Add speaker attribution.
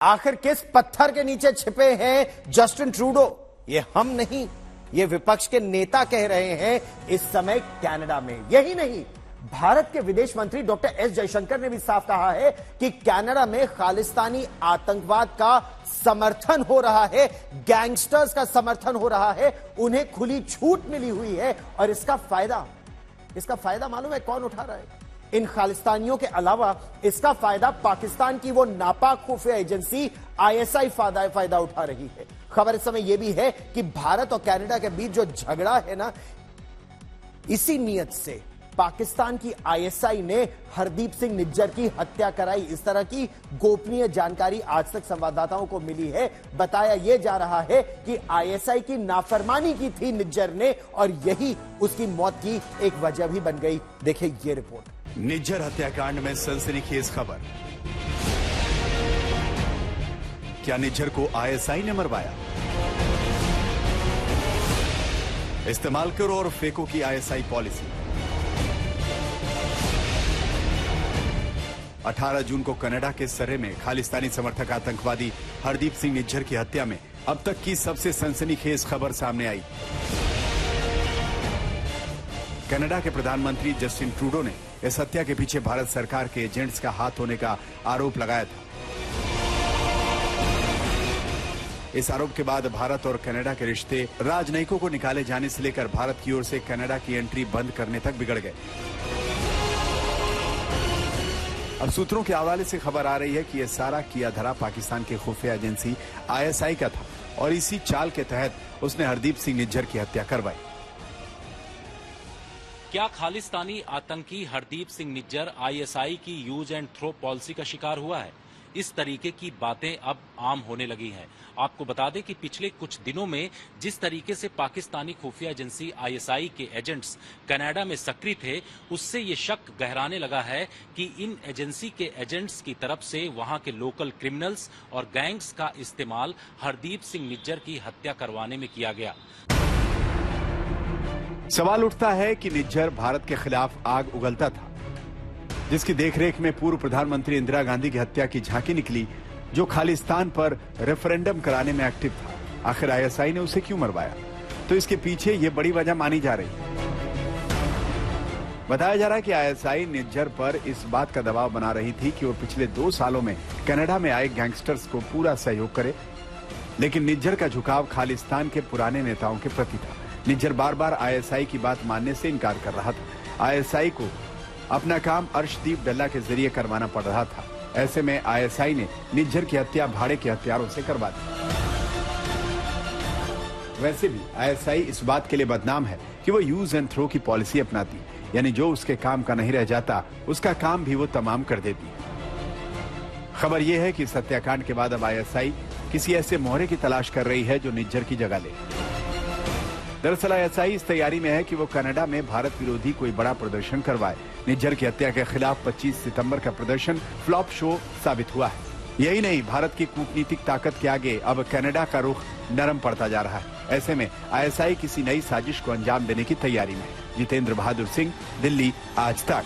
Speaker 1: आखिर किस पत्थर के नीचे छिपे हैं जस्टिन ट्रूडो? ये हम नहीं, ये विपक्ष के नेता कह रहे हैं इस समय कनाडा में। यही नहीं, भारत के विदेश मंत्री डॉक्टर एस जयशंकर ने भी साफ कहा है कि कनाडा में खालिस्तानी आतंकवाद का समर्थन हो रहा है, गैंगस्टर्स का समर्थन हो रहा है, उन्हें खुली छूट मिली हुई है और इसका फायदा मालूम है कौन उठा रहा है? इन खालिस्तानियों के अलावा इसका फायदा पाकिस्तान की वो नापाक खुफिया एजेंसी आईएसआई फायदा उठा रही है। खबर इस समय यह भी है कि भारत और कनाडा के बीच जो झगड़ा है ना, इसी नीयत से पाकिस्तान की आईएसआई ने हरदीप सिंह निज्जर की हत्या कराई। इस तरह की गोपनीय जानकारी आज तक संवाददाताओं को मिली है। बताया यह जा रहा है कि आईएसआई की नाफरमानी की थी निज्जर ने और यही उसकी मौत की एक वजह भी बन गई। देखिए ये रिपोर्ट।
Speaker 2: निज्जर हत्याकांड में सनसनीखेज खबर। क्या निज्जर को आईएसआई ने मरवाया? इस्तेमाल करो और फेंको की आईएसआई पॉलिसी। 18 जून को कनाडा के सर्रे में खालिस्तानी समर्थक आतंकवादी हरदीप सिंह निज्जर की हत्या में अब तक की सबसे सनसनीखेज खबर सामने आई। कनाडा के प्रधानमंत्री जस्टिन ट्रूडो ने इस हत्या के पीछे भारत सरकार के एजेंट्स का हाथ होने का आरोप लगाया था। इस आरोप के बाद भारत और कनाडा के रिश्ते राजनयिकों को निकाले जाने से लेकर भारत की ओर से कनाडा की एंट्री बंद करने तक बिगड़ गए। अब सूत्रों के हवाले से खबर आ रही है कि यह सारा किया धरा पाकिस्तान की खुफिया एजेंसी आईएसआई का था और इसी चाल के तहत उसने हरदीप सिंह निज्जर की हत्या करवाई।
Speaker 3: क्या खालिस्तानी आतंकी हरदीप सिंह निज्जर आईएसआई की यूज एंड थ्रो पॉलिसी का शिकार हुआ है? इस तरीके की बातें अब आम होने लगी हैं। आपको बता दें कि पिछले कुछ दिनों में जिस तरीके से पाकिस्तानी खुफिया एजेंसी आईएसआई के एजेंट्स कनाडा में सक्रिय थे, उससे ये शक गहराने लगा है कि इन एजेंसी के एजेंट्स की तरफ से वहां के लोकल क्रिमिनल्स और गैंग्स का इस्तेमाल हरदीप सिंह निज्जर की हत्या करवाने में किया गया।
Speaker 2: सवाल उठता है कि निज्जर भारत के खिलाफ आग उगलता था, जिसकी देखरेख में पूर्व प्रधानमंत्री इंदिरा गांधी की हत्या की झांकी निकली, जो खालिस्तान पर रेफरेंडम कराने में एक्टिव था। आखिर आईएसआई ने उसे क्यों मरवाया? तो इसके पीछे ये बड़ी वजह मानी जा रही है। बताया जा रहा है कि आईएसआई निज्जर पर इस बात का दबाव बना रही थी कि वो पिछले 2 सालों में कनाडा में आए गैंगस्टर्स को पूरा सहयोग करे, लेकिन निज्जर का झुकाव खालिस्तान के पुराने नेताओं के प्रति था। निज्जर बार बार आईएसआई की बात मानने से इनकार कर रहा था। आईएसआई को अपना काम अर्शदीप डल्ला के जरिए करवाना पड़ रहा था। ऐसे में आईएसआई ने निज्जर की हत्या भाड़े के हथियारों से करवा दी। वैसे भी आईएसआई इस बात के लिए बदनाम है कि वो यूज एंड थ्रो की पॉलिसी अपनाती, यानी जो उसके काम का नहीं रह जाता उसका काम भी वो तमाम कर देती। खबर यह है कि इस हत्याकांड के बाद अब आईएसआई किसी ऐसे मोहरे की तलाश कर रही है जो निज्जर की जगह ले। दरअसल आईएसआई इस तैयारी में है कि वो कनाडा में भारत विरोधी कोई बड़ा प्रदर्शन करवाए। निज्जर की हत्या के खिलाफ 25 सितंबर का प्रदर्शन फ्लॉप शो साबित हुआ है। यही नहीं, भारत की कूटनीतिक ताकत के आगे अब कनाडा का रुख नरम पड़ता जा रहा है। ऐसे में आईएसआई किसी नई साजिश को अंजाम देने की तैयारी में है। जितेंद्र बहादुर सिंह, दिल्ली, आज तक।